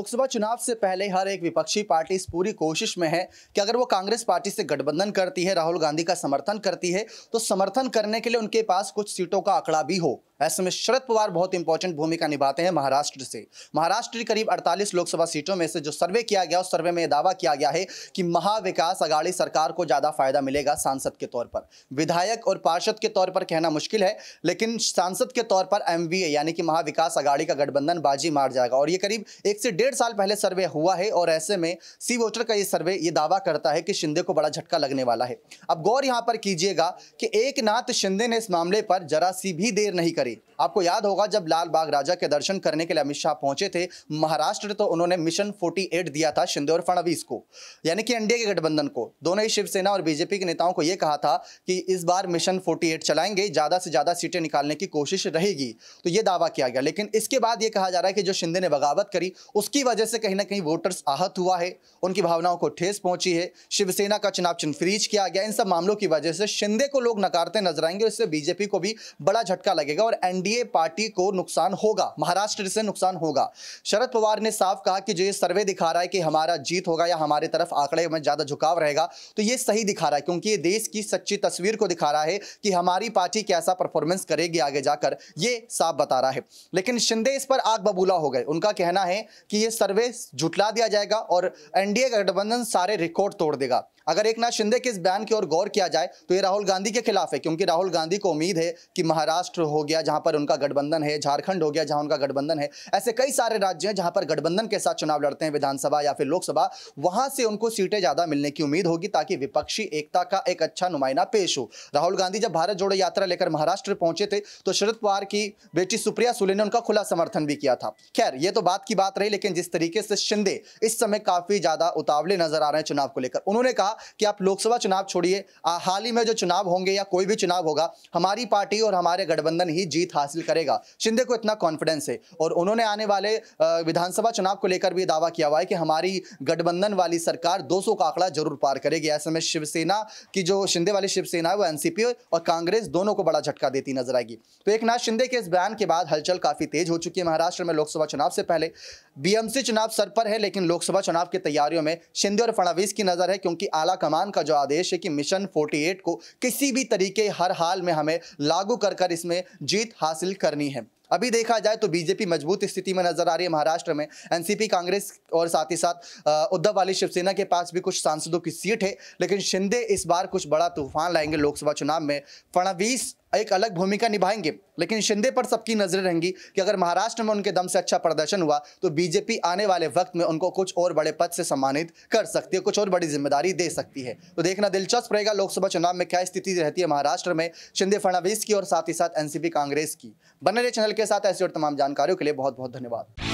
लोकसभा चुनाव से पहले हर एक विपक्षी पार्टी इस पूरी कोशिश में है कि अगर वो कांग्रेस पार्टी से गठबंधन करती है, राहुल गांधी का समर्थन करती है, तो समर्थन करने के लिए उनके पास कुछ सीटों का आंकड़ा भी हो। ऐसे में शरद पवार बहुत इंपॉर्टेंट भूमिका निभाते हैं महाराष्ट्र से। महाराष्ट्र की करीब 48 लोकसभा सीटों में से जो सर्वे किया गया, उस सर्वे में दावा किया गया है कि महाविकास आघाड़ी सरकार को ज्यादा फायदा मिलेगा सांसद के तौर पर। विधायक और पार्षद के तौर पर कहना मुश्किल है, लेकिन सांसद के तौर पर एमवीए यानी कि महाविकास आघाड़ी का गठबंधन बाजी मार जाएगा। और ये करीब 1 से 1.5 साल पहले सर्वे हुआ है और ऐसे में सी वोटर का ये सर्वे ये दावा करता है कि शिंदे को बड़ा झटका लगने वाला है। अब गौर यहां पर कीजिएगा कि एकनाथ शिंदे ने इस मामले पर जरा सी भी देर नहीं करी। आपको याद होगा जब लाल बाग राजा के दर्शन करने के लिए अमित शाह पहुंचे थे महाराष्ट्र, तो उन्होंने मिशन 48 दिया था शिंदे और फडणवीस को, यानी कि एनडीए के गठबंधन को। दोनों ही शिवसेना और बीजेपी के नेताओं को यह कहा था कि इस बार मिशन 48 चलाएंगे, ज्यादा से ज्यादा सीटें निकालने की कोशिश रहेगी, तो यह दावा किया गया। लेकिन इसके बाद यह कहा जा रहा है कि जो शिंदे ने बगावत करी उसकी वजह से कहीं ना कहीं वोटर्स आहत हुआ है, उनकी भावनाओं को ठेस पहुंची है, शिवसेना का चुनाव चिन्ह फ्रीज किया गया। इन सब मामलों की वजह से शिंदे को लोग नकारते नजर आएंगे, इससे बीजेपी को भी बड़ा झटका लगेगा और एनडीए पार्टी को नुकसान होगा, महाराष्ट्र से नुकसान होगा। शरद पवार ने साफ कहा कि जो ये सर्वे दिखा रहा है कि हमारा जीत होगा या हमारे तरफ आंकड़े में ज्यादा झुकाव रहेगा, तो ये सही दिखा रहा है, क्योंकि ये देश की सच्ची तस्वीर को दिखा रहा है कि हमारी पार्टी कैसा परफॉर्मेंस करेगी आगे जाकर, ये साफ बता रहा है। लेकिन शिंदे इस पर आग बबूला हो गए। उनका कहना है कि ये सर्वे झुटला दिया जाएगा और एनडीए गठबंधन सारे रिकॉर्ड तोड़ देगा। अगर एकनाथ शिंदे के इस बयान की ओर गौर किया जाए तो ये राहुल गांधी के खिलाफ है, क्योंकि राहुल गांधी को उम्मीद है कि महाराष्ट्र हो गया जहां पर उनका गठबंधन है, झारखंड हो गया जहां उनका गठबंधन है, ऐसे कई सारे राज्य हैं जहां पर गठबंधन के साथ चुनाव लड़ते हैं, विधानसभा या फिर लोकसभा, वहां से उनको सीटें ज्यादा मिलने की उम्मीद होगी ताकि विपक्षी एकता का एक अच्छा नुमाइंदा पेश हो। राहुल गांधी जब भारत जोड़ो यात्रा लेकर महाराष्ट्र पहुंचे थे तो शरद पवार की बेटी सुप्रिया सुले ने उनका खुला समर्थन भी किया था। खैर, ये तो बात की बात रही, लेकिन जिस तरीके से शिंदे इस समय काफी ज्यादा उतावले नजर आ रहे हैं चुनाव को लेकर, उन्होंने कहा कि आप लोकसभा चुनाव छोड़िए, हाल ही में जो चुनाव होंगे या कोई भी चुनाव होगा, हमारी पार्टी और हमारे गठबंधन ही जीत हासिल करेगा। शिंदे को इतना कॉन्फिडेंस है और उन्होंने आने वाले विधानसभा चुनाव को लेकर भी दावा किया हुआ है कि हमारी गठबंधन वाली सरकार 200 का आंकड़ा जरूर पार करेगी। ऐसे में शिवसेना की जो शिंदे वाली शिवसेना है वो एनसीपी और कांग्रेस दोनों को बड़ा झटका देती नजर आएगी। तो एकनाथ शिंदे के इस बयान के बाद हलचल काफी तेज हो चुकी है महाराष्ट्र में। लोकसभा चुनाव से पहले बीएमसी चुनाव सर पर है, लेकिन लोकसभा चुनाव की तैयारियों में शिंदे और फडणवीस की नजर है, क्योंकि आला कमान का जो आदेश है कि मिशन 48 को किसी भी तरीके हर हाल में हमें लागू कर इसमें जीत हासिल करनी है। अभी देखा जाए तो बीजेपी मजबूत स्थिति में नजर आ रही है महाराष्ट्र में। एनसीपी, कांग्रेस और साथ ही साथ उद्धव वाली शिवसेना के पास भी कुछ सांसदों की सीट है, लेकिन शिंदे इस बार कुछ बड़ा तूफान लाएंगे लोकसभा चुनाव में। फडणवीस एक अलग भूमिका निभाएंगे, लेकिन शिंदे पर सबकी नजरें रहेंगी कि अगर महाराष्ट्र में उनके दम से अच्छा प्रदर्शन हुआ तो बीजेपी आने वाले वक्त में उनको कुछ और बड़े पद से सम्मानित कर सकती है, कुछ और बड़ी जिम्मेदारी दे सकती है। तो देखना दिलचस्प रहेगा लोकसभा चुनाव में क्या स्थिति रहती है महाराष्ट्र में शिंदे फडणवीस की और साथ ही साथ एनसीपी कांग्रेस की। बने रहे चैनल के साथ, ऐसी और तमाम जानकारियों के लिए बहुत बहुत धन्यवाद।